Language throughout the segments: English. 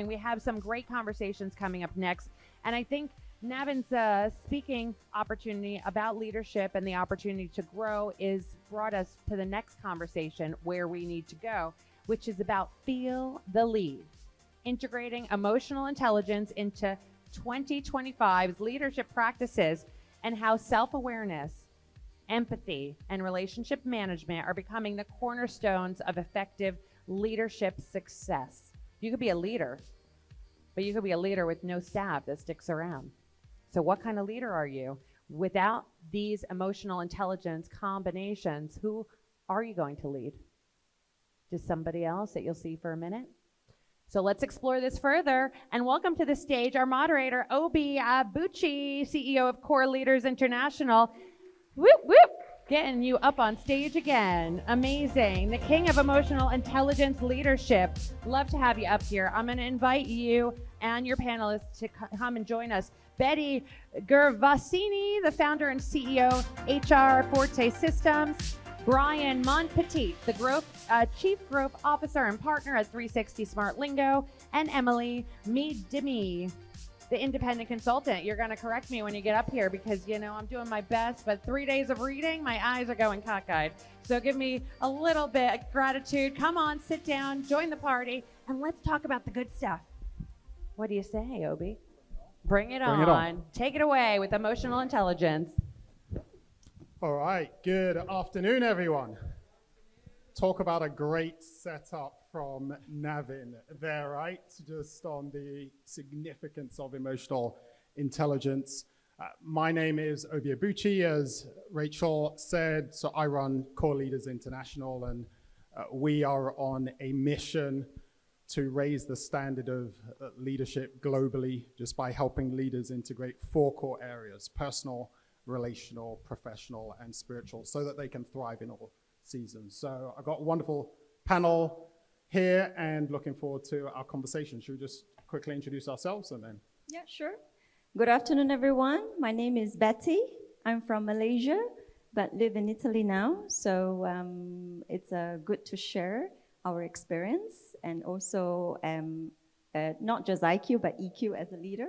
sharing. We have some great conversations coming up next. And I think Navin's speaking opportunity about leadership and the opportunity to grow is brought us to the next conversation where we need to go, which is about feel the lead, integrating emotional intelligence into 2025's leadership practices and how self-awareness, empathy, and relationship management are becoming the cornerstones of effective leadership success. You could be a leader, but you could be a leader with no staff that sticks around. So what kind of leader are you? Without these emotional intelligence combinations, who are you going to lead? Just somebody else that you'll see for a minute? So let's explore this further, and welcome to the stage our moderator, Obi Abuchi, CEO of Core Leaders International. Whoop, whoop, getting you up on stage again. Amazing. The king of emotional intelligence leadership. Love to have you up here. I'm going to invite you and your panelists to come and join us. Betty Gervasini, the founder and CEO, HR Forte Systems. Brian Monpetit, the Chief Growth Officer and Partner at 360 Smart Lingo. And Emily Meadimi, the independent consultant. You're going to correct me when you get up here because, you know, I'm doing my best, but 3 days of reading, my eyes are going cockeyed. So give me a little bit of gratitude. Come on, sit down, join the party, and let's talk about the good stuff. What do you say, Obi? Bring it on. Take it away with emotional intelligence. All right, good afternoon, everyone. Talk about a great setup from Navin there, right? Just on the significance of emotional intelligence. My name is Obi Abuchi, as Rachel said. So I run Core Leaders International, and we are on a mission to raise the standard of leadership globally just by helping leaders integrate 4 core areas: personal, relational, professional, and spiritual, so that they can thrive in all seasons. So I've got a wonderful panel here and looking forward to our conversation. Should we just quickly introduce ourselves and then? Yeah, sure. Good afternoon, everyone. My name is Betty. I'm from Malaysia, but live in Italy now. So it's good to share our experience and also not just IQ, but EQ as a leader.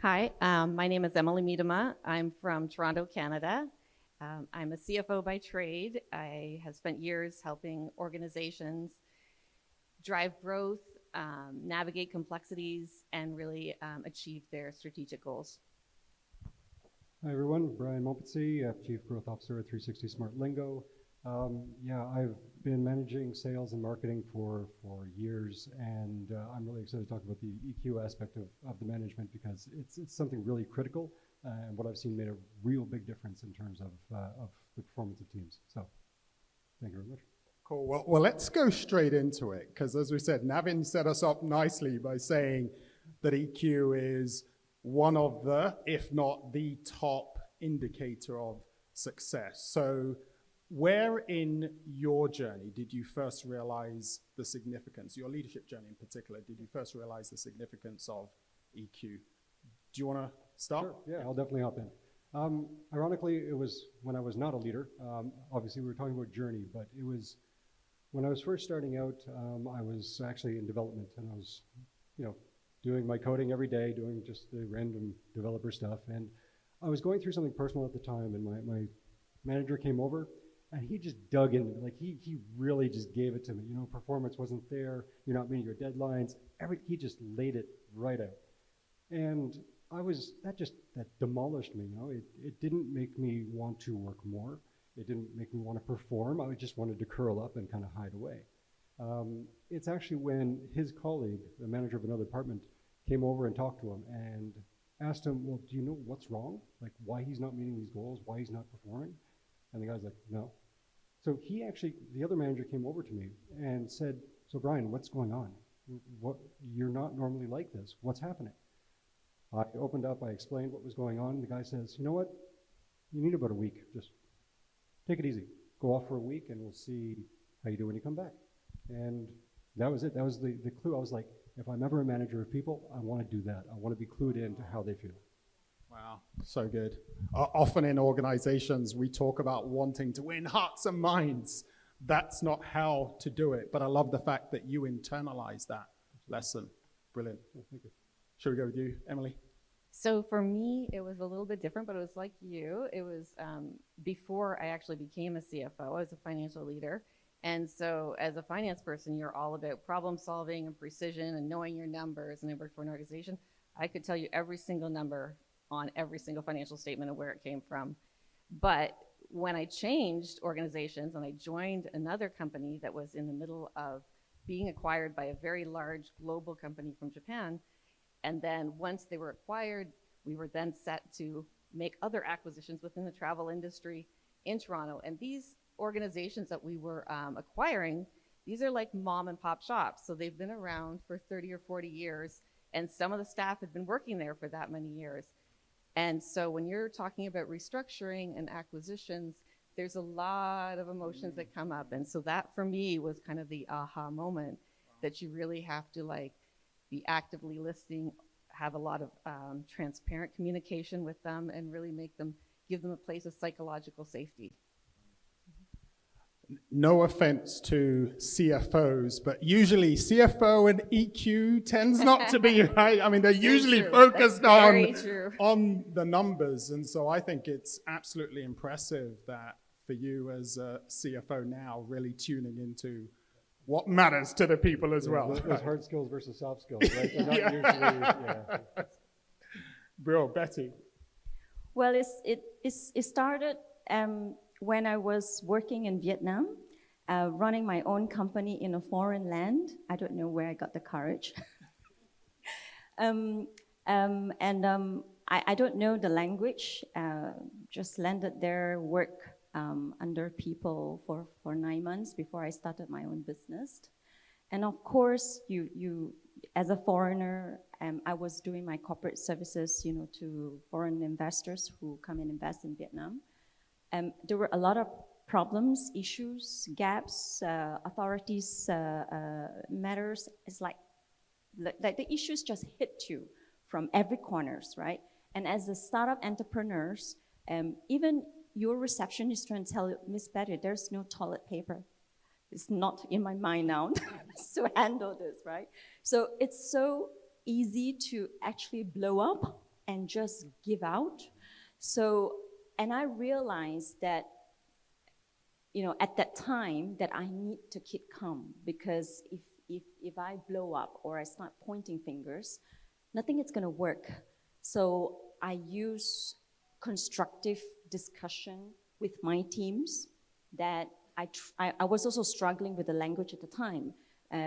Hi, my name is Emily Meadima. I'm from Toronto, Canada. I'm a CFO by trade. I have spent years helping organizations drive growth, navigate complexities, and really achieve their strategic goals. Hi everyone, Brian Montpetit, Chief Growth Officer at 360 Smart Lingo. I've been managing sales and marketing for years, and I'm really excited to talk about the EQ aspect of the management because it's something really critical, and what I've seen made a real big difference in terms of the performance of teams. So, thank you very much. Cool. Well, let's go straight into it, because as we said, Navin set us up nicely by saying that EQ is one of the, if not the top indicator of success. So where in your journey did you first realize the significance, your leadership journey in particular, did you first realize the significance of EQ? Do you want to start? Sure. Yeah, I'll definitely hop in. Ironically, it was when I was not a leader. Obviously, we were talking about journey, but it was when I was first starting out. I was actually in development, and I was, doing my coding every day, doing just the random developer stuff. And I was going through something personal at the time, and my manager came over, and he just dug into me. Like he really just gave it to me. Performance wasn't there. You're not meeting your deadlines. He just laid it right out. And that demolished me. It didn't make me want to work more. It didn't make me want to perform. I just wanted to curl up and kind of hide away. It's actually when his colleague, the manager of another department, came over and talked to him and asked him, well, do you know what's wrong? Like why he's not meeting these goals, why he's not performing? And the guy's like, no. So the other manager came over to me and said, so Brian, what's going on? You're not normally like this. What's happening? I opened up, I explained what was going on. The guy says, you know what? You need about a week. Just take it easy. Go off for a week and we'll see how you do when you come back. And that was it. That was the clue. I was like, if I'm ever a manager of people, I want to do that. I want to be clued into how they feel. Wow, so good. Often in organizations, we talk about wanting to win hearts and minds, that's not how to do it. But I love the fact that you internalize that lesson. Brilliant. Well, thank you. Shall we go with you, Emily? So for me, it was a little bit different, but it was like you. It was before I actually became a CFO, I was a financial leader. And so as a finance person, you're all about problem solving and precision and knowing your numbers. And I worked for an organization. I could tell you every single number on every single financial statement and where it came from. But when I changed organizations and I joined another company that was in the middle of being acquired by a very large global company from Japan, and then once they were acquired, we were then set to make other acquisitions within the travel industry in Toronto. And these organizations that we were acquiring, these are like mom and pop shops. So they've been around for 30 or 40 years, and some of the staff had been working there for that many years. And so when you're talking about restructuring and acquisitions, there's a lot of emotions that come up. And so that for me was kind of the aha moment, that you really have to like be actively listening, have a lot of transparent communication with them, and really give them a place of psychological safety. No offense to CFOs, but usually CFO and EQ tends not to be, right? I mean, they're usually focused on the numbers. And so I think it's absolutely impressive that for you as a CFO now, really tuning into what matters to the people as well. Those hard skills versus soft skills, right? They're not usually, Bro, Betty. Well, it started when I was working in Vietnam, running my own company in a foreign land. I don't know where I got the courage. I don't know the language, just landed there, work under people for 9 months before I started my own business. And of course, you as a foreigner, I was doing my corporate services, to foreign investors who come and invest in Vietnam. There were a lot of problems, issues, gaps, authorities matters. It's like the issues just hit you from every corners, right? And as a startup entrepreneurs, even your receptionist trying to tell you, Miss Betty, there's no toilet paper. It's not in my mind now to handle this, right? So it's so easy to actually blow up and just give out. And I realized that, at that time that I need to keep calm, because if I blow up or I start pointing fingers, nothing is gonna work. So I use constructive discussion with my teams. That I was also struggling with the language at the time,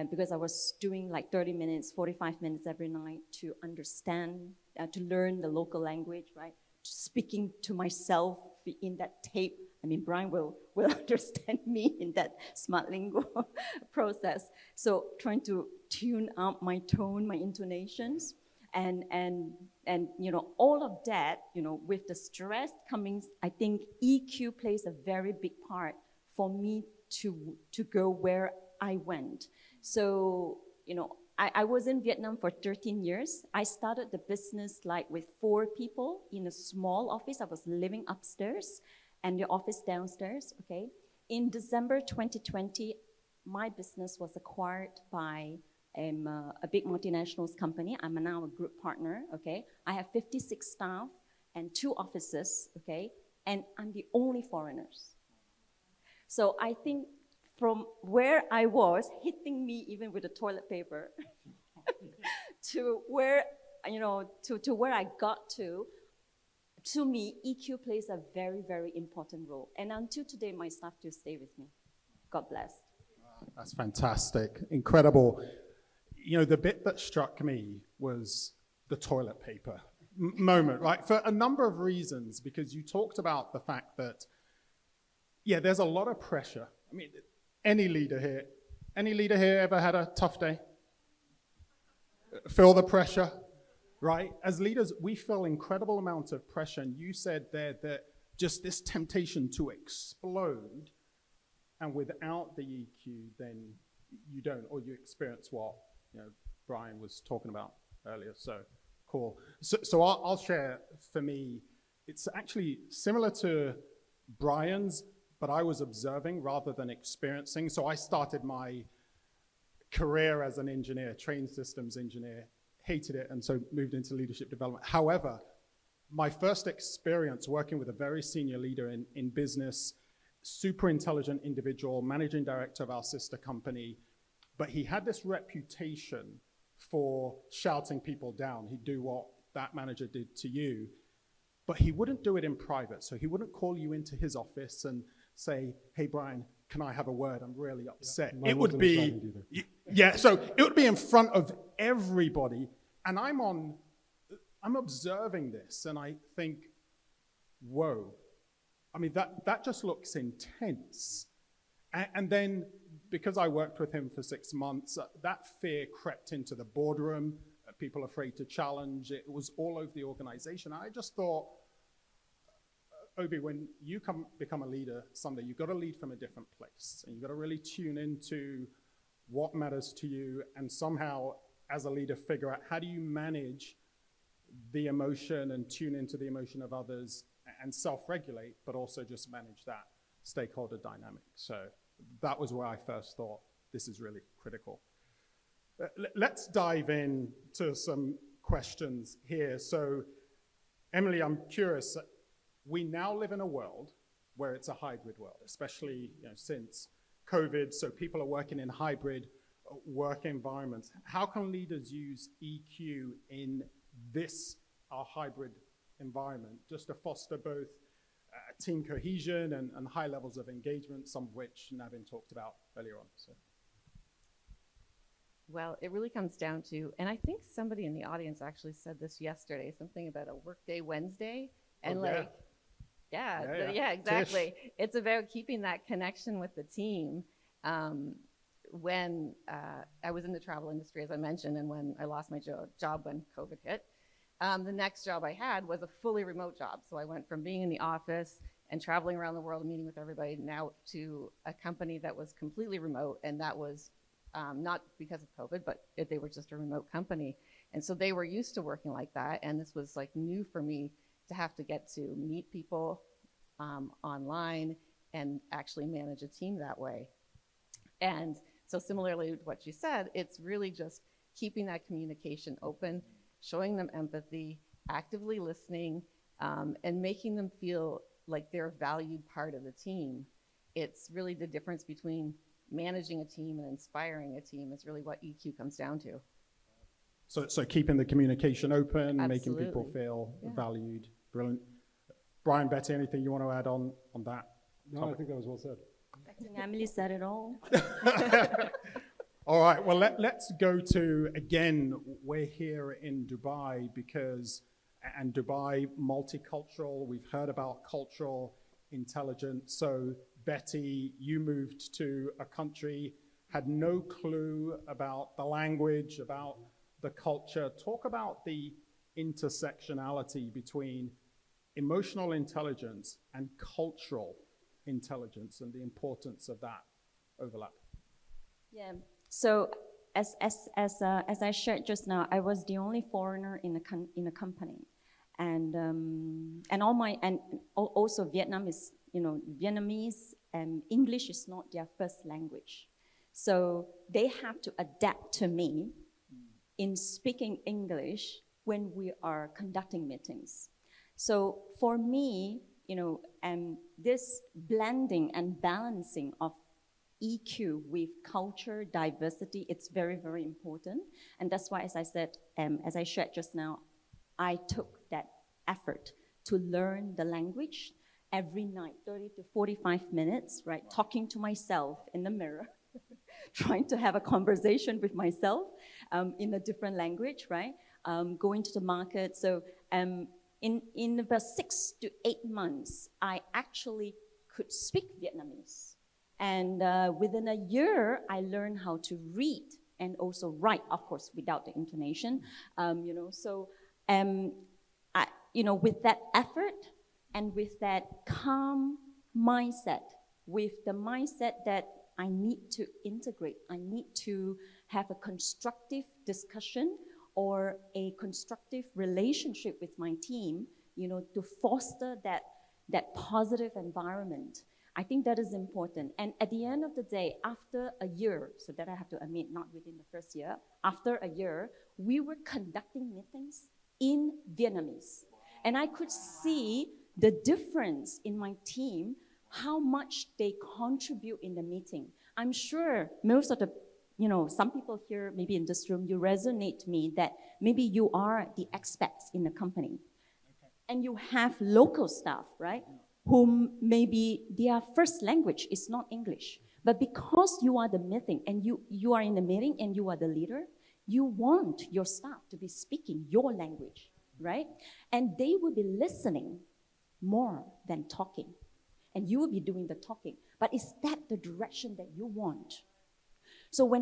because I was doing like 30 minutes, 45 minutes every night to understand, to learn the local language, right? Speaking to myself in that tape. I mean, Brian will understand me in that smart lingo process. So trying to tune up my tone, my intonations, and all of that, with the stress coming, I think EQ plays a very big part for me to go where I went. So, I was in Vietnam for 13 years. I started the business like with 4 people in a small office. I was living upstairs and the office downstairs, okay? In December 2020, my business was acquired by a big multinational company. I'm now a group partner, okay? I have 56 staff and 2 offices, okay? And I'm the only foreigners. So I think from where I was, hitting me even with the toilet paper, to where, to where I got to me, EQ plays a very, very important role. And until today, my staff do stay with me. God bless. That's fantastic. Incredible. The bit that struck me was the toilet paper moment, right? For a number of reasons, because you talked about the fact that, there's a lot of pressure. I mean, any leader here ever had a tough day? Feel the pressure, right? As leaders, we feel incredible amounts of pressure. And you said there that just this temptation to explode, and without the EQ, then you don't, or you experience what Brian was talking about earlier. So cool. So I'll share. For me, it's actually similar to Brian's, but I was observing rather than experiencing. So I started my career as an engineer, trained systems engineer, hated it, and so moved into leadership development. However, my first experience working with a very senior leader in business, super intelligent individual, managing director of our sister company, but he had this reputation for shouting people down. He'd do what that manager did to you, but he wouldn't do it in private. So he wouldn't call you into his office and say, hey, Brian, can I have a word? I'm really upset. Mine It would wasn't be, private either. yeah, so it would be in front of everybody. And I'm observing this and I think, whoa. I mean, that just looks intense. And then because I worked with him for 6 months, that fear crept into the boardroom, people afraid to challenge. It was all over the organization. I just thought, Obi, when you become a leader someday, you've got to lead from a different place. And you've got to really tune into what matters to you and somehow, as a leader, figure out how do you manage the emotion and tune into the emotion of others and self-regulate, but also just manage that stakeholder dynamic. So that was where I first thought this is really critical. Let's dive in to some questions here. So, Emily, I'm curious. We now live in a world where it's a hybrid world, especially since COVID. So people are working in hybrid work environments. How can leaders use EQ in this hybrid environment just to foster both team cohesion and high levels of engagement, some of which Navin talked about earlier on? So. Well, it really comes down to, and I think somebody in the audience actually said this yesterday, something about a workday Wednesday, and exactly. Tish. It's about keeping that connection with the team. When I was in the travel industry, as I mentioned, and when I lost my job when COVID hit, the next job I had was a fully remote job. So I went from being in the office and traveling around the world and meeting with everybody now to a company that was completely remote, and that was not because of COVID, but they were just a remote company. And so they were used to working like that, and this was like new for me to have to get to meet people online and actually manage a team that way. And so similarly to what you said, it's really just keeping that communication open, showing them empathy, actively listening, and making them feel like they're a valued part of the team. It's really the difference between managing a team and inspiring a team is really what EQ comes down to. So keeping the communication open, Absolutely. Making people feel valued. Brilliant. Brian, Betty, anything you want to add on that? No, topic? I think that was well said. I think Emily said it all. All right, well, let's go to, again, we're here in Dubai and Dubai, multicultural. We've heard about cultural intelligence. So, Betty, you moved to a country, had no clue about the language, about the culture. Talk about the intersectionality between emotional intelligence and cultural intelligence and the importance of that overlap. Yeah. So as I shared just now, I was the only foreigner in the company, and also Vietnam is Vietnamese and English is not their first language, so they have to adapt to me in speaking English when we are conducting meetings. So for me, this blending and balancing of EQ with culture, diversity, it's very, very important. And that's why, as I said, as I shared just now, I took that effort to learn the language every night, 30 to 45 minutes, right? Talking to myself in the mirror, trying to have a conversation with myself in a different language, right? Going to the market. So in about 6 to 8 months, I actually could speak Vietnamese. And within a year, I learned how to read and also write, of course, without the intonation. With that effort and with that calm mindset, with the mindset that I need to integrate, I need to have a constructive discussion or a constructive relationship with my team, to foster that positive environment. I think that is important. And at the end of the day, after a year, so that I have to admit, not within the first year, after a year, we were conducting meetings in Vietnamese. And I could see the difference in my team, how much they contribute in the meeting. I'm sure most of the, some people here, maybe in this room, you resonate me that maybe you are the expats in the company. And you have local staff, right? Whom maybe their first language is not English. But because you are the meeting and you are in the meeting and you are the leader, you want your staff to be speaking your language, right? And they will be listening more than talking. And you will be doing the talking. But is that the direction that you want? So when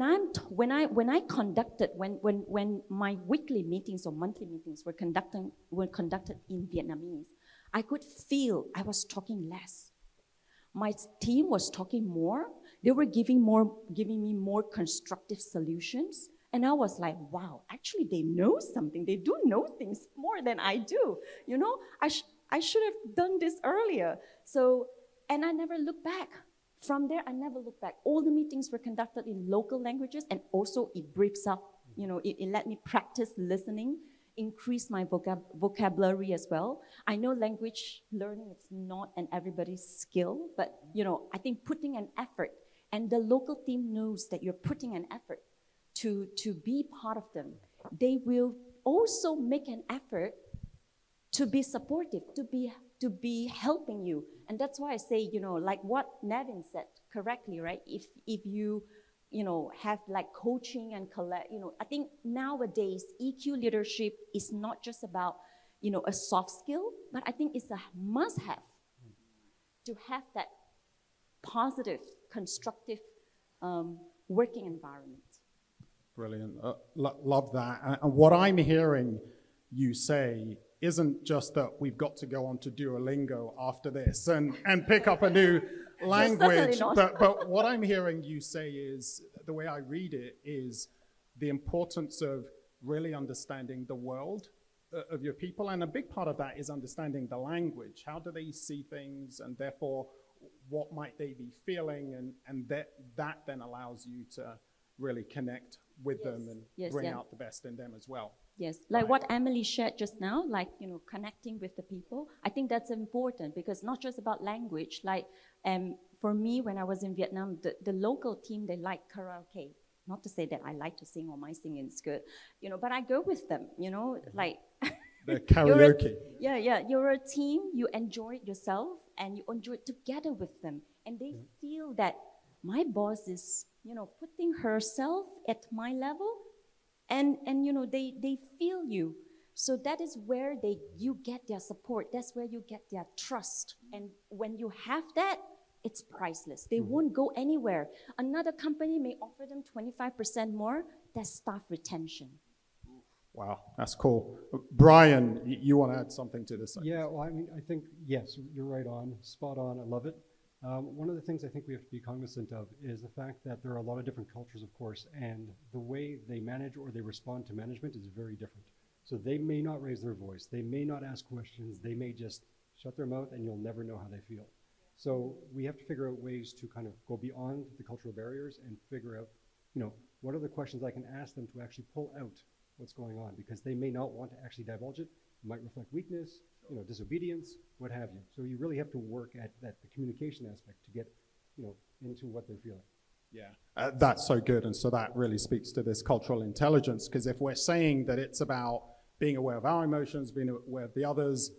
my weekly meetings or monthly meetings were conducted in Vietnamese, I could feel I was talking less. My team was talking more. They were giving me more constructive solutions. And I was like, wow, actually they know something. They do know things more than I do. I should have done this earlier. So, and I never looked back. From there, I never looked back. All the meetings were conducted in local languages, and also it briefs up, it let me practice listening, increase my vocabulary as well. I know language learning is not an everybody's skill, but, I think putting an effort, and the local team knows that you're putting an effort to be part of them. They will also make an effort to be supportive, to be helping you. And that's why I say, like what Navin said correctly, right? If you, have like coaching and I think nowadays EQ leadership is not just about, a soft skill, but I think it's a must-have to have that positive, constructive working environment. Brilliant. Love that. And what I'm hearing you say isn't just that we've got to go on to Duolingo after this and pick up a new language, but what I'm hearing you say is, the way I read it, is the importance of really understanding the world of your people. And a big part of that is understanding the language. How do they see things? And therefore, what might they be feeling? And that then allows you to really connect with them and bring out the best in them as well. Yes, like what Emily shared just now, like, connecting with the people. I think that's important because not just about language. Like, for me, when I was in Vietnam, the local team, they like karaoke. Not to say that I like to sing or my singing is good, but I go with them, like. The karaoke. You're a team, you enjoy it yourself and you enjoy it together with them. And they feel that my boss is, putting herself at my level. And they feel you. So that is where you get their support. That's where you get their trust. And when you have that, it's priceless. They won't go anywhere. Another company may offer them 25% more. That's staff retention. Wow, that's cool. Brian, you want to add something to this? Yeah, well, I think, yes, you're right on, spot on, I love it. One of the things I think we have to be cognizant of is the fact that there are a lot of different cultures, of course, and the way they manage or they respond to management is very different. So they may not raise their voice, they may not ask questions, they may just shut their mouth and you'll never know how they feel. So we have to figure out ways to kind of go beyond the cultural barriers and figure out, what are the questions I can ask them to actually pull out what's going on, because they may not want to actually divulge it. It might reflect weakness, disobedience, what have you. So you really have to work at the communication aspect to get, into what they're feeling. Yeah, that's so good. And so that really speaks to this cultural intelligence, because if we're saying that it's about being aware of our emotions, being aware of the others,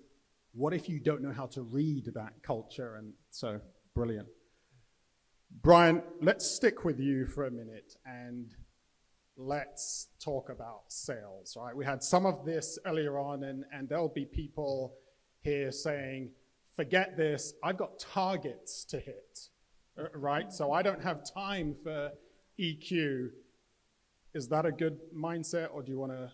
what if you don't know how to read that culture? And so, brilliant. Brian, let's stick with you for a minute and let's talk about sales, right? We had some of this earlier on, and there'll be people here saying, forget this, I've got targets to hit, right? So I don't have time for EQ. Is that a good mindset, or do you want to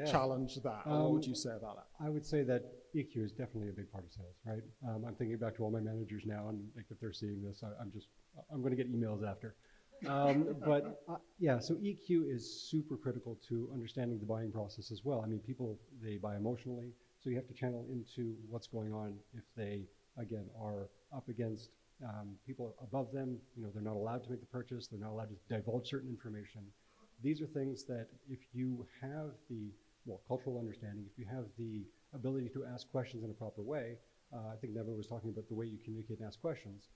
challenge that? What would you say about that? I would say that EQ is definitely a big part of sales, right? I'm thinking back to all my managers now, and like if they're seeing this, I'm going to get emails after. So EQ is super critical to understanding the buying process as well. I mean, people, they buy emotionally, so you have to channel into what's going on if they, again, are up against People above them, they're not allowed to make the purchase. They're not allowed to divulge certain information. These are things that if you have the cultural understanding, if you have the ability to ask questions in a proper way, I think Neville was talking about the way you communicate and ask questions.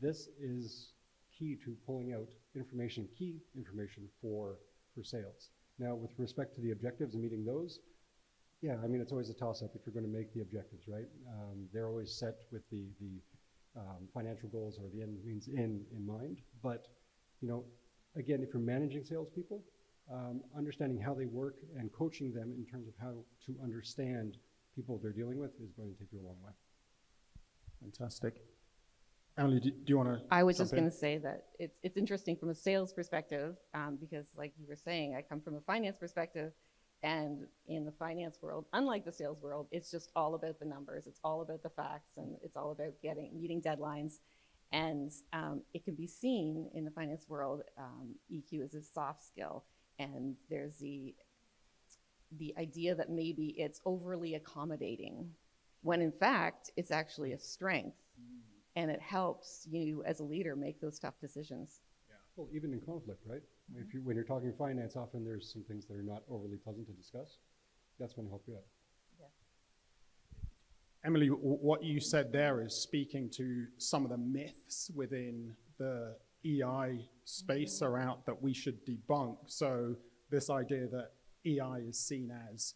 This is key to pulling out key information for sales. Now, with respect to the objectives and meeting those, it's always a toss-up if you're going to make the objectives, right? They're always set with the financial goals or the end means in mind. But, again, if you're managing salespeople, understanding how they work and coaching them in terms of how to understand people they're dealing with is going to take you a long way. Fantastic. Emily, do you want to I was just going to say that it's interesting from a sales perspective because, like you were saying, I come from a finance perspective, and in the finance world, unlike the sales world, it's just all about the numbers. It's all about the facts, and it's all about meeting deadlines. And it can be seen in the finance world, EQ is a soft skill, and there's the idea that maybe it's overly accommodating, when in fact it's actually a strength. And it helps you as a leader make those tough decisions. Yeah. Well, even in conflict, right? Mm-hmm. When you're talking finance, often there's some things that are not overly pleasant to discuss. That's going to help you out. Yeah. Emily, what you said there is speaking to some of the myths within the EI space around that we should debunk. So this idea that EI is seen as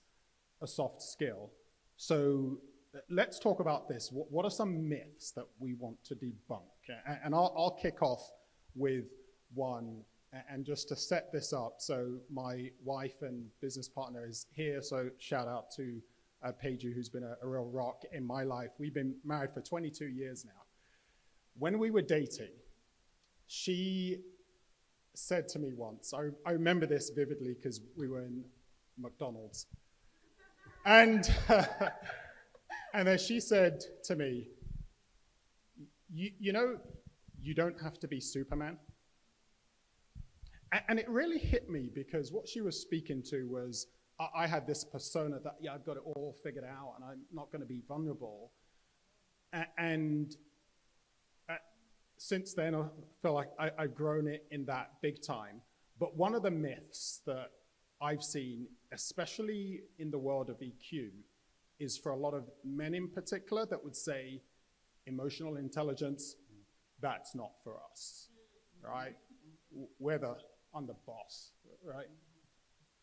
a soft skill. So let's talk about this. What are some myths that we want to debunk? And I'll kick off with one. And just to set this up, so my wife and business partner is here, so shout out to Paige, who's been a real rock in my life. We've been married for 22 years now. When we were dating, she said to me once, I remember this vividly because we were in McDonald's. And then she said to me, you don't have to be Superman. And it really hit me because what she was speaking to was, I had this persona that, I've got it all figured out and I'm not going to be vulnerable. And since then, I feel like I've grown it in that big time. But one of the myths that I've seen, especially in the world of EQ, is for a lot of men in particular that would say, emotional intelligence, that's not for us, right? I'm the boss, right?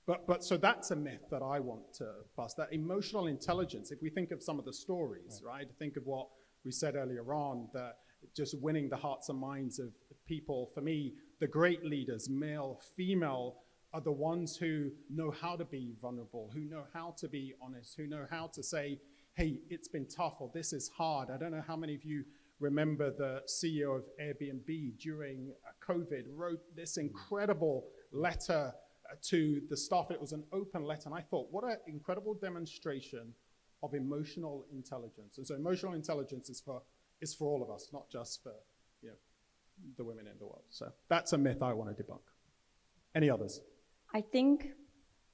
But so that's a myth that I want to bust, that emotional intelligence, if we think of some of the stories, right? Think of what we said earlier on, that just winning the hearts and minds of people. For me, the great leaders, male, female, are the ones who know how to be vulnerable, who know how to be honest, who know how to say, hey, it's been tough, or this is hard. I don't know how many of you remember the CEO of Airbnb during COVID wrote this incredible letter to the staff. It was an open letter, and I thought, what an incredible demonstration of emotional intelligence. And so emotional intelligence is for all of us, not just for the women in the world. So that's a myth I want to debunk. Any others? I think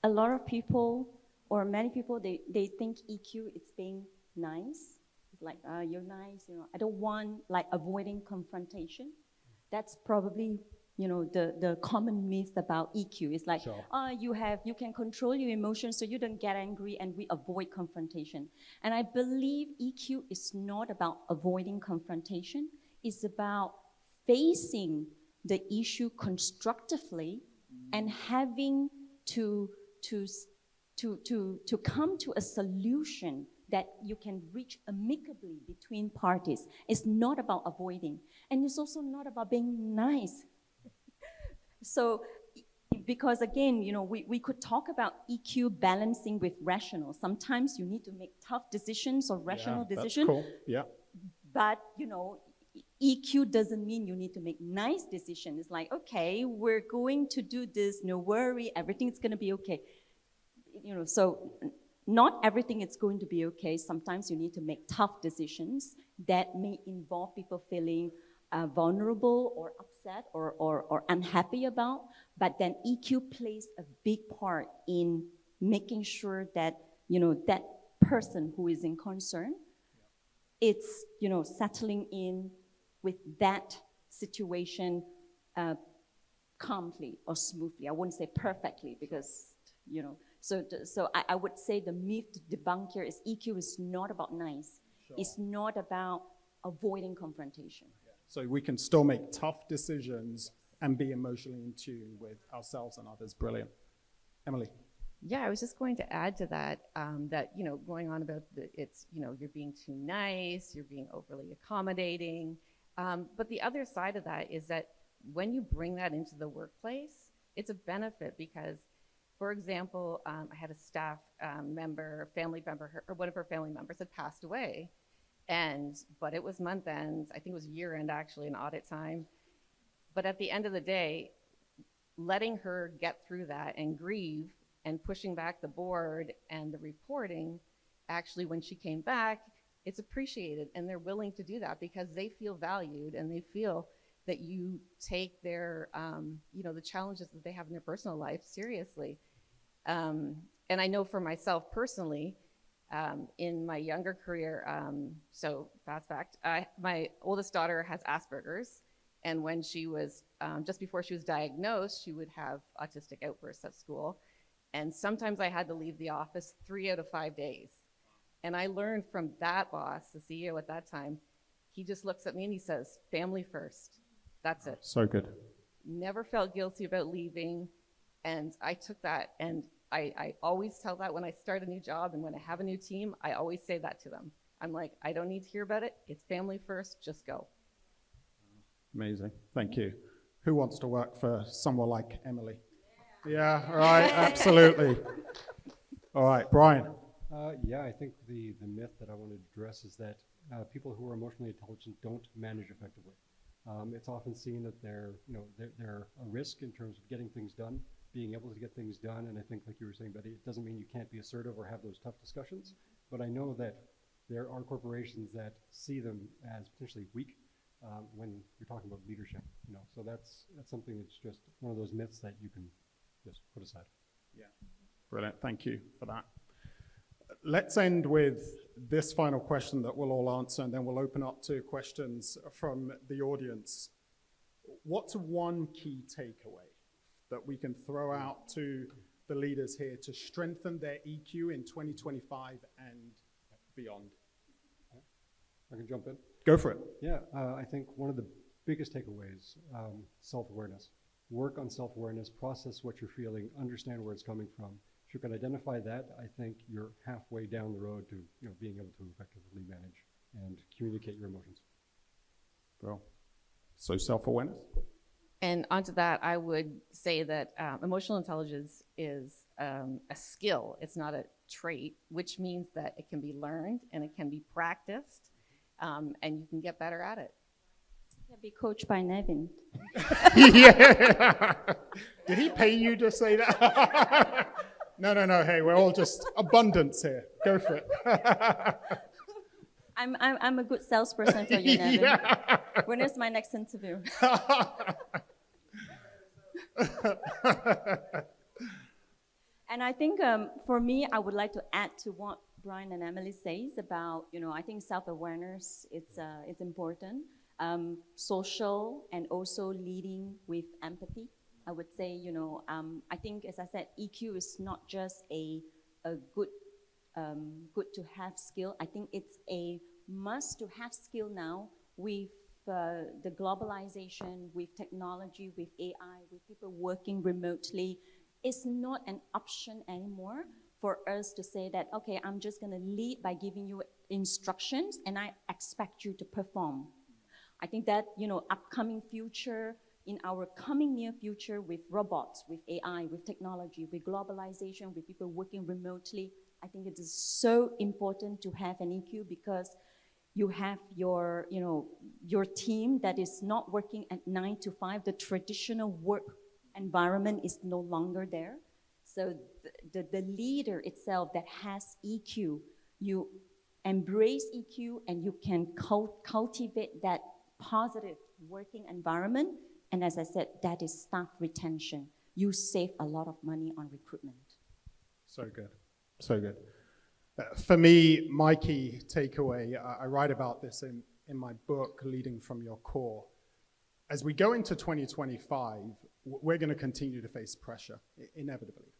a lot of people, or many people, they think EQ is being nice. It's like, you're nice, I don't want, like, avoiding confrontation. That's probably, the common myth about EQ. It's like, Sure. You can control your emotions so you don't get angry and we avoid confrontation. And I believe EQ is not about avoiding confrontation. It's about facing the issue constructively and having to come to a solution that you can reach amicably between parties. It's not about avoiding. And it's also not about being nice. So, because again, we could talk about EQ balancing with rational. Sometimes you need to make tough decisions or rational decisions. That's cool. Yeah. But, EQ doesn't mean you need to make nice decisions. It's like, okay, we're going to do this, no worry, everything's going to be okay. So not everything is going to be okay. Sometimes you need to make tough decisions that may involve people feeling vulnerable or upset or unhappy about. But then EQ plays a big part in making sure that, that person who is in concern, it's, settling in with that situation calmly or smoothly. I wouldn't say perfectly because, so I would say the myth to debunk here is EQ is not about nice. Sure. It's not about avoiding confrontation. So we can still make tough decisions and be emotionally in tune with ourselves and others. Brilliant. Emily. Yeah, I was just going to add to that, going on about you're being too nice, you're being overly accommodating. But the other side of that is that when you bring that into the workplace, it's a benefit because, for example, I had a staff member, family member, or one of her family members had passed away. But it was month end, I think it was year end actually, an audit time. But at the end of the day, letting her get through that and grieve and pushing back the board and the reporting, actually when she came back, it's appreciated and they're willing to do that because they feel valued and they feel that you take their, the challenges that they have in their personal life seriously. And I know for myself personally, in my younger career, so fast fact, my oldest daughter has Asperger's, and when she was, just before she was diagnosed, she would have autistic outbursts at school, and sometimes I had to leave the office 3 out of 5 days. And I learned from that boss, the CEO at that time, he just looks at me and he says, family first, that's it. So good. Never felt guilty about leaving, and I took that, and I always tell that when I start a new job and when I have a new team, I always say that to them. I'm like, I don't need to hear about it. It's family first, just go. Amazing. Thank you. Who wants to work for someone like Emily? Yeah, right, absolutely. All right, Brian. I think the myth that I want to address is that people who are emotionally intelligent don't manage effectively. It's often seen that they're a risk in terms of getting things done, being able to get things done, and I think, like you were saying, Betty, it doesn't mean you can't be assertive or have those tough discussions, but I know that there are corporations that see them as potentially weak when you're talking about leadership, so that's something that's just one of those myths that you can just put aside. Yeah, brilliant, thank you for that. Let's end with this final question that we'll all answer, and then we'll open up to questions from the audience. What's one key takeaway that we can throw out to the leaders here to strengthen their EQ in 2025 and beyond? I can jump in. Go for it. Yeah, I think one of the biggest takeaways, self-awareness. Work on self-awareness, process what you're feeling, understand where it's coming from. If you can identify that, I think you're halfway down the road to being able to effectively manage and communicate your emotions. Well, so self-awareness. And onto that, I would say that emotional intelligence is a skill. It's not a trait, which means that it can be learned and it can be practiced, and you can get better at it. Yeah, be coached by Nevin. Yeah. Did he pay you to say that? No. Hey, we're all just abundance here. Go for it. I'm a good salesperson for you, Nevin. Yeah. When is my next interview? And I think for me, I would like to add to what Brian and Emily says about, I think self-awareness, it's important. Social and also leading with empathy. I would say, I think, as I said, EQ is not just a good to have skill. I think it's a must to have skill now with the globalization, with technology, with AI, with people working remotely. It's not an option anymore for us to say that, okay, I'm just going to lead by giving you instructions and I expect you to perform. I think that, upcoming future, in our coming near future with robots, with AI, with technology, with globalization, with people working remotely, I think it is so important to have an EQ because you have your team that is not working at 9 to 5. The traditional work environment is no longer there. So the leader itself that has EQ, you embrace EQ and you can cultivate that positive working environment. And as I said, that is staff retention. You save a lot of money on recruitment. So good. So good. For me, my key takeaway, I write about this in my book, Leading from Your Core. As we go into 2025, we're going to continue to face pressure, inevitably.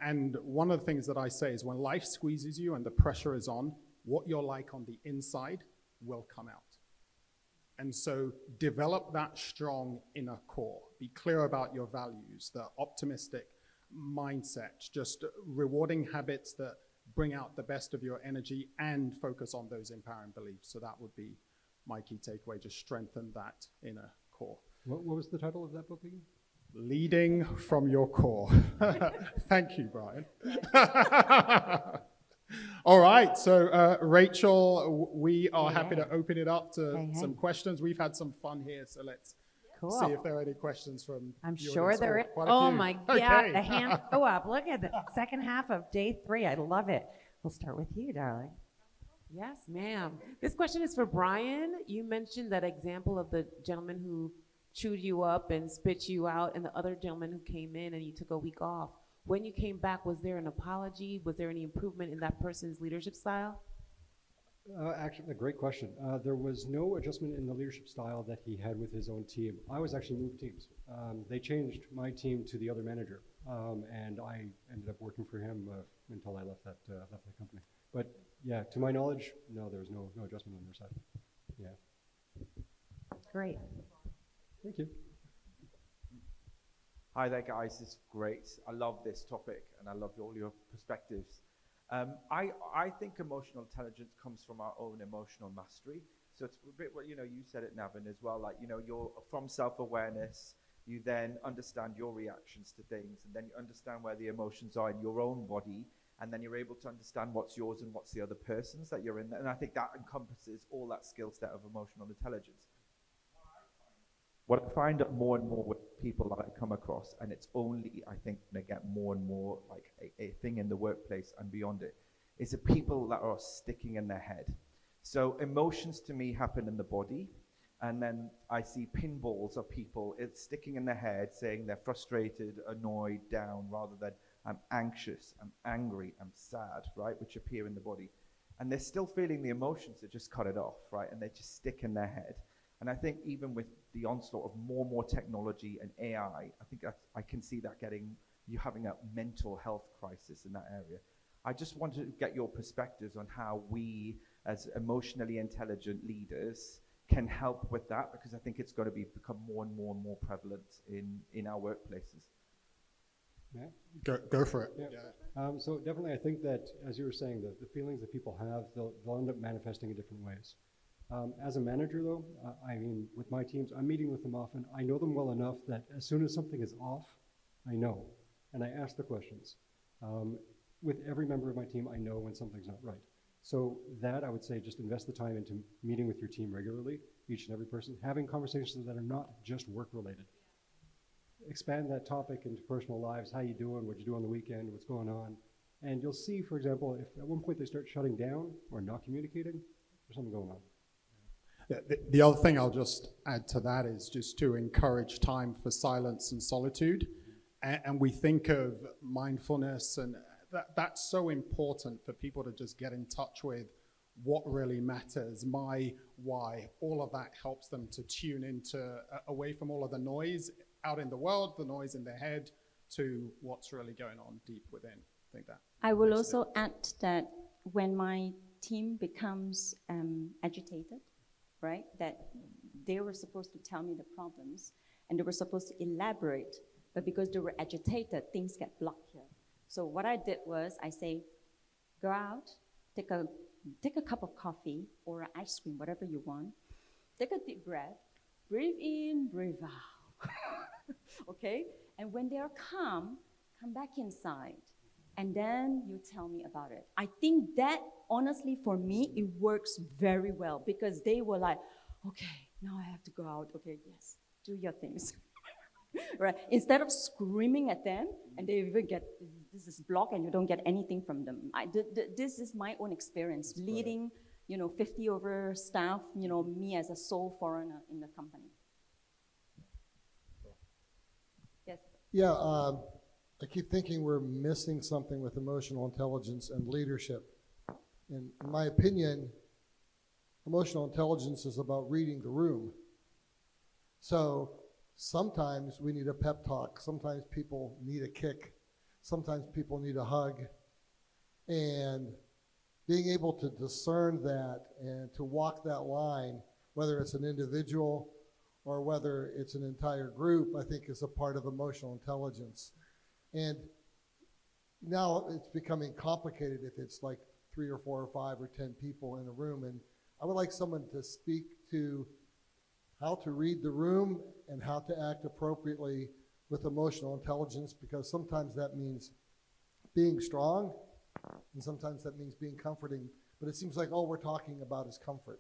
And one of the things that I say is when life squeezes you and the pressure is on, what you're like on the inside will come out. And so develop that strong inner core. Be clear about your values, the optimistic mindset, just rewarding habits that bring out the best of your energy and focus on those empowering beliefs. So that would be my key takeaway, just strengthen that inner core. What was the title of that book again? Leading from Your Core. Thank you, Brian. All right, so Rachel, we are happy to open it up to some questions. We've had some fun here, so let's see if there are any questions from I'm the sure audience. there is. Quite a Oh few. my Okay. God, the hands go up. Look at the second half of day 3. I love it. We'll start with you, darling. Yes, ma'am. This question is for Brian. You mentioned that example of the gentleman who chewed you up and spit you out, and the other gentleman who came in and you took a week off. When you came back, was there an apology? Was there any improvement in that person's leadership style? Actually, a great question. There was no adjustment in the leadership style that he had with his own team. I was actually moved teams. They changed my team to the other manager, and I ended up working for him until I left the company. But yeah, to my knowledge, no, there was no adjustment on their side. Yeah. Great. Thank you. Hi there, guys. It's great. I love this topic, and I love all your perspectives. I think emotional intelligence comes from our own emotional mastery. So it's a bit what you said it, Navin, as well. Like you're from self-awareness. You then understand your reactions to things, and then you understand where the emotions are in your own body, and then you're able to understand what's yours and what's the other person's that you're in. And I think that encompasses all that skill set of emotional intelligence. What I find more and more with people that I come across, and it's only, I think, going to get more and more like a thing in the workplace and beyond it, is the people that are sticking in their head. So emotions to me happen in the body, and then I see pinballs of people sticking in their head, saying they're frustrated, annoyed, down, rather than I'm anxious, I'm angry, I'm sad, right, which appear in the body. And they're still feeling the emotions, they just cut it off, right, and they just stick in their head. And I think even with the onslaught of more and more technology and AI, I think I can see that you having a mental health crisis in that area. I just want to get your perspectives on how we, as emotionally intelligent leaders, can help with that, because I think it's going to become more and more and more prevalent in our workplaces. Yeah. Go for it. Yeah. So definitely, I think that, as you were saying, the feelings that people have, they'll end up manifesting in different ways. As a manager, though, I mean, with my teams, I'm meeting with them often. I know them well enough that as soon as something is off, I know, and I ask the questions. With every member of my team, I know when something's not right. So that, I would say, just invest the time into meeting with your team regularly, each and every person, having conversations that are not just work-related. Expand that topic into personal lives, how you doing, what you do on the weekend, what's going on. And you'll see, for example, if at one point they start shutting down or not communicating, there's something going on. The other thing I'll just add to that is just to encourage time for silence and solitude. And we think of mindfulness, and that's so important for people to just get in touch with what really matters, my why. All of that helps them to tune into, away from all of the noise out in the world, the noise in their head, to what's really going on deep within. I think that. I will also add that when my team becomes agitated, right, that they were supposed to tell me the problems and they were supposed to elaborate, but because they were agitated, things get blocked here. So what I did was I say, go out, take a cup of coffee or ice cream, whatever you want, take a deep breath, breathe in, breathe out, okay? And when they are calm, come back inside. And then you tell me about it. I think that, honestly, for me, it works very well because they were like, okay, now I have to go out. Okay, yes, do your things. Right? Instead of screaming at them and they even get, this is blocked and you don't get anything from them. This is my own experience, leading, 50 over staff, me as a sole foreigner in the company. Yes. Yeah. I keep thinking we're missing something with emotional intelligence and leadership. In my opinion, emotional intelligence is about reading the room. So sometimes we need a pep talk. Sometimes people need a kick. Sometimes people need a hug. And being able to discern that and to walk that line, whether it's an individual or whether it's an entire group, I think is a part of emotional intelligence. And now it's becoming complicated if it's like 3 or 4 or 5 or 10 people in a room. And I would like someone to speak to how to read the room and how to act appropriately with emotional intelligence, because sometimes that means being strong and sometimes that means being comforting. But it seems like all we're talking about is comfort.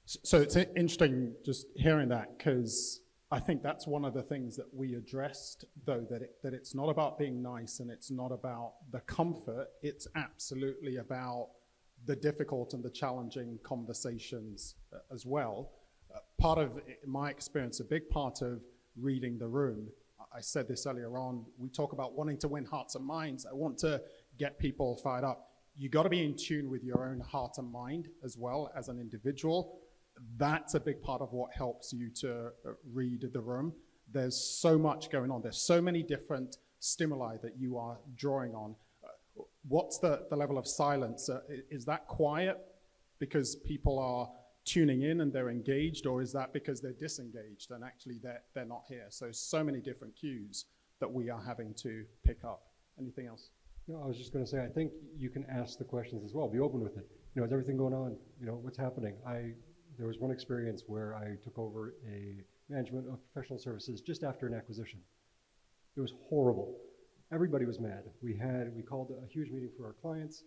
So it's interesting just hearing that, because I think that's one of the things that we addressed, though, that it's not about being nice and it's not about the comfort. It's absolutely about the difficult and the challenging conversations as well. Part of, in my experience, a big part of reading the room, I said this earlier on, we talk about wanting to win hearts and minds. I want to get people fired up. You got to be in tune with your own heart and mind as well as an individual. That's a big part of what helps you to read the room. There's so much going on. There's so many different stimuli that you are drawing on. What's the level of silence? Is that quiet because people are tuning in and they're engaged, or is that because they're disengaged and actually they're not here? So many different cues that we are having to pick up. Anything else? No, I was just going to say, I think you can ask the questions as well. Be open with it. Is everything going on? What's happening? There was one experience where I took over a management of professional services just after an acquisition. It was horrible. Everybody was mad. We called a huge meeting for our clients.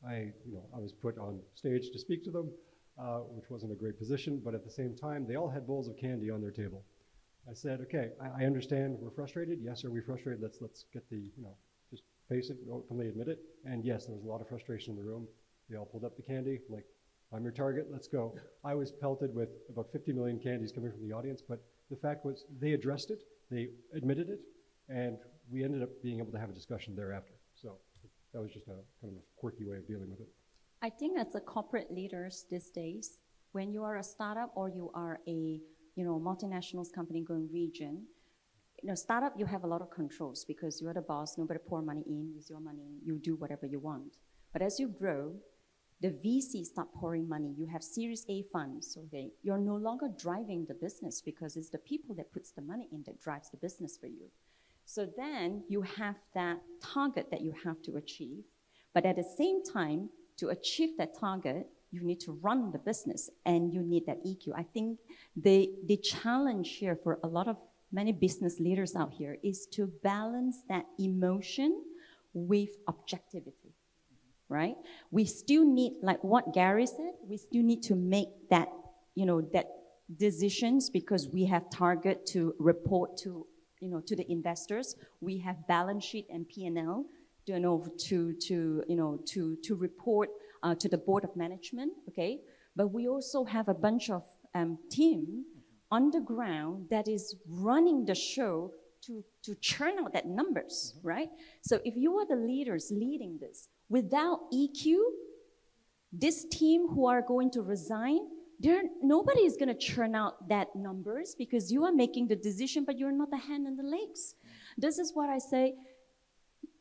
I was put on stage to speak to them, which wasn't a great position, but at the same time, they all had bowls of candy on their table. I said, okay, I understand we're frustrated. Yes, are we frustrated? Let's get just face it, openly admit it. And yes, there was a lot of frustration in the room. They all pulled up the candy, like, I'm your target, let's go. I was pelted with about 50 million candies coming from the audience, but the fact was they addressed it, they admitted it, and we ended up being able to have a discussion thereafter. So that was just a kind of a quirky way of dealing with it. I think as a corporate leaders these days, when you are a startup or you are a multinationals company going region, startup, you have a lot of controls because you're the boss, nobody pour money in, it's your money, you do whatever you want. But as you grow, the VC start pouring money. You have Series A funds, okay? You're no longer driving the business because it's the people that puts the money in that drives the business for you. So then you have that target that you have to achieve, but at the same time, to achieve that target, you need to run the business and you need that EQ. I think the challenge here for many business leaders out here is to balance that emotion with objectivity. Right? We still need, like what Gary said, we still need to make that, that decisions because we have target to report to the investors. We have balance sheet and P&L, to report to the board of management, okay? But we also have a bunch of team on the ground that is running the show to churn out that numbers, right? So if you are the leaders leading this, without EQ, this team who are going to resign, nobody is going to churn out that numbers because you are making the decision, but you're not the hand and the legs. This is what I say,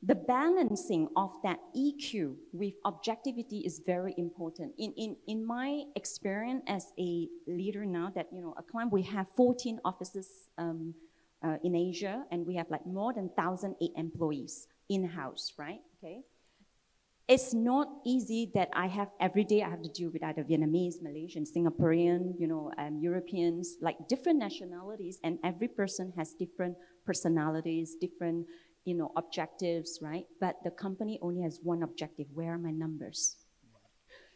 the balancing of that EQ with objectivity is very important. In my experience as a leader now that, a client, we have 14 offices in Asia, and we have like more than 1,008 employees in-house, right? Okay. It's not easy that every day I have to deal with either Vietnamese, Malaysian, Singaporean, Europeans, like different nationalities, and every person has different personalities, different, objectives, right? But the company only has one objective: where are my numbers?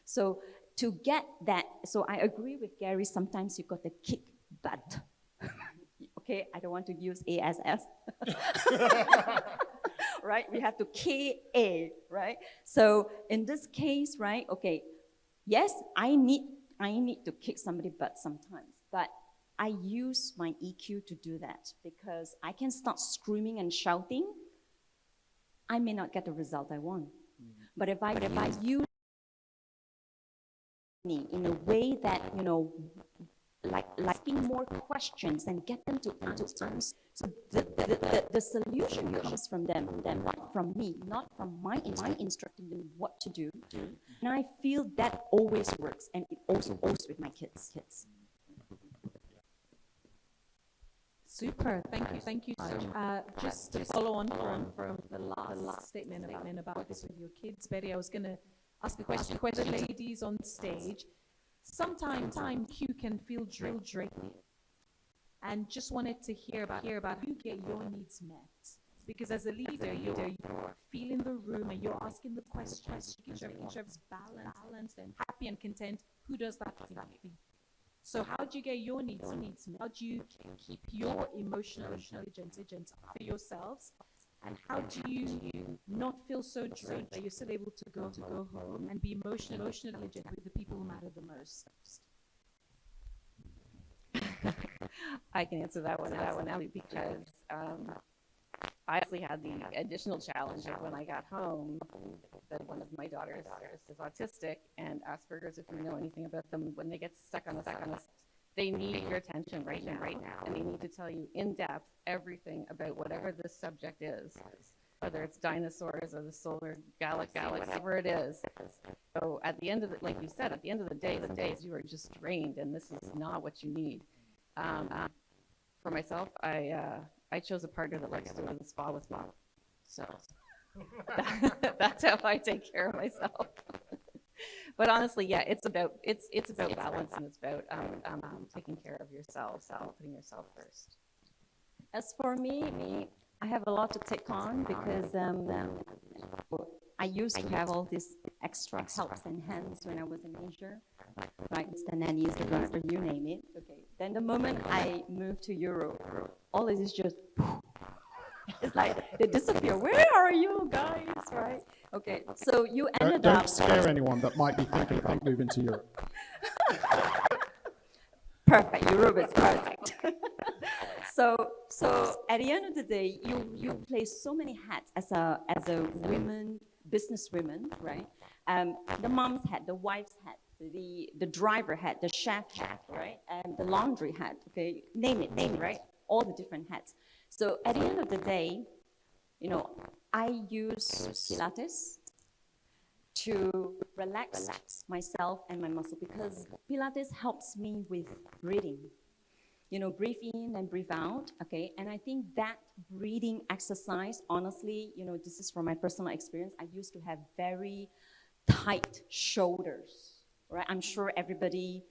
So to get that, so I agree with Gary, sometimes you got to kick butt. Okay, I don't want to use ASS. Right? We have to KA, right? So in this case, right? Okay, yes, I need to kick somebody butt sometimes, but I use my EQ to do that because I can start screaming and shouting. I may not get the result I want, but if I use in a way that, like asking more questions and get them to answer. So the solution comes from them, not from me, not from my instructing them what to do. And I feel that always works, and it also works with my kids. Super, thank you so much. Just to follow on from the last statement about this with your kids, Betty, I was going to ask a question. The ladies on stage, sometimes you can feel draining, and just wanted to hear about how you get your needs met. Because as a leader, you're feeling the room and you're asking the questions, making sure everyone's balanced and happy and content. Who does that for you? So how do you get your needs met? How do you keep your emotional intelligence for yourselves? And how do you not feel so drained that you're still able to go home and be emotionally intelligent with the people who matter the most? I can answer that one absolutely, because I actually had the additional challenge of when I got home that one of my daughters is autistic, and Asperger's, if you know anything about them, when they get stuck on a they need your attention right now, and they need to tell you in depth everything about whatever the subject is, whether it's dinosaurs or the solar galaxy, whatever it is. So at the end of the, like you said, at the end of the day, you are just drained, and this is not what you need. For myself, I chose a partner that likes to go to the spa with me, so that's how I take care of myself. But honestly, yeah, it's about balance, and it's about taking care of yourself, putting yourself first. As for me, I have a lot to take on because I used to have all these extra helps and hands when I was in Asia, right? It's the nannies, the grandmother, you name it. Okay. Then the moment I moved to Europe, all this is just, it's like they disappear. Where are you guys, right? Okay, so you ended up. Don't scare anyone that might be thinking about moving to Europe. Perfect, Europe is perfect. So at the end of the day, you play so many hats as a woman, business woman, right? The mom's hat, the wife's hat, the driver hat, the chef hat, right? And the laundry hat, okay? Name it, right? All the different hats. So at the end of the day, I use Pilates to relax myself and my muscle, because Pilates helps me with breathing. Breathe in and breathe out, okay? And I think that breathing exercise, honestly, this is from my personal experience. I used to have very tight shoulders, right? I'm sure everybody,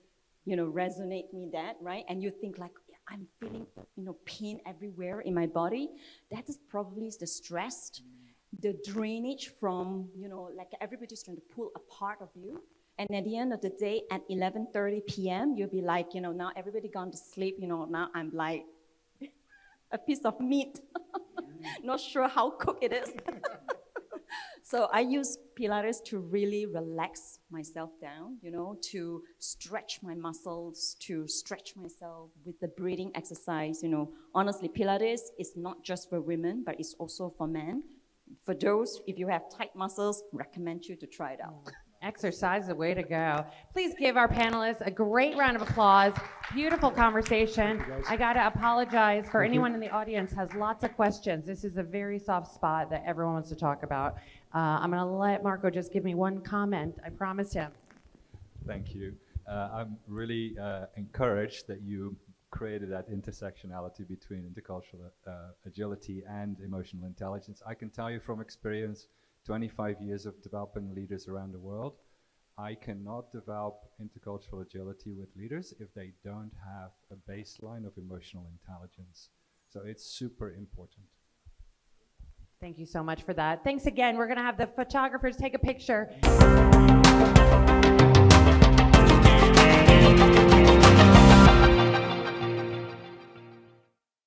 resonate me that, right? And you think like, I'm feeling, pain everywhere in my body. That is probably the stress, the drainage from, like everybody's trying to pull a part of you. And at the end of the day, at 11:30 p.m., you'll be like, now everybody gone to sleep, now I'm like a piece of meat. Not sure how cooked it is. So I use Pilates to really relax myself down, to stretch my muscles, to stretch myself with the breathing exercise. Honestly, Pilates is not just for women, but it's also for men. For those, if you have tight muscles, recommend you to try it out. Exercise is the way to go. Please give our panelists a great round of applause. Beautiful conversation. I got to apologize for anyone in the audience has lots of questions. This is a very soft spot that everyone wants to talk about. I'm going to let Marco just give me one comment. I promised him. Thank you. I'm really encouraged that you created that intersectionality between intercultural agility and emotional intelligence. I can tell you from experience, 25 years of developing leaders around the world, I cannot develop intercultural agility with leaders if they don't have a baseline of emotional intelligence. So it's super important. Thank you so much for that. Thanks again. We're going to have the photographers take a picture.